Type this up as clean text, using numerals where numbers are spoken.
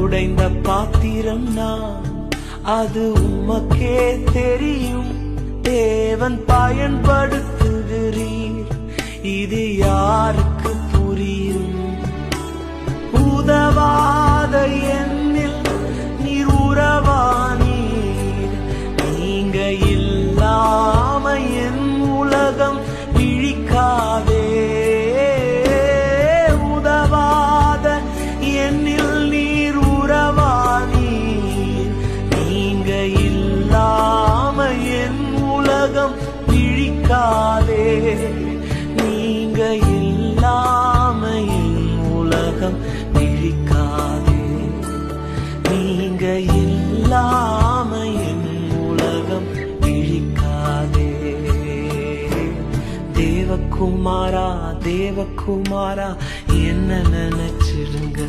உடைந்த பாத்திரம் நான், அது உமக்கே தெரியும். தேவன் பயன்படுத்துகிறீர், இது யாருக்கு புரியும்? உதவாத என்னில் நீர் உறவானீர், நீங்க இல்லாம என் உலகம் விழிக்காதே. உதவாத என்னில் நீர் உறவானீர், நீங்க இல்லாம என் உலகம் விழிக்காதே. நீங்க இல்லாம என் உலகம் விழிக்காதே. நீங்க இல்லாம என் உலகம் விழிக்காதே. தேவகுமாரா தேவகுமாரா என்ன நினைச்சிடுங்க.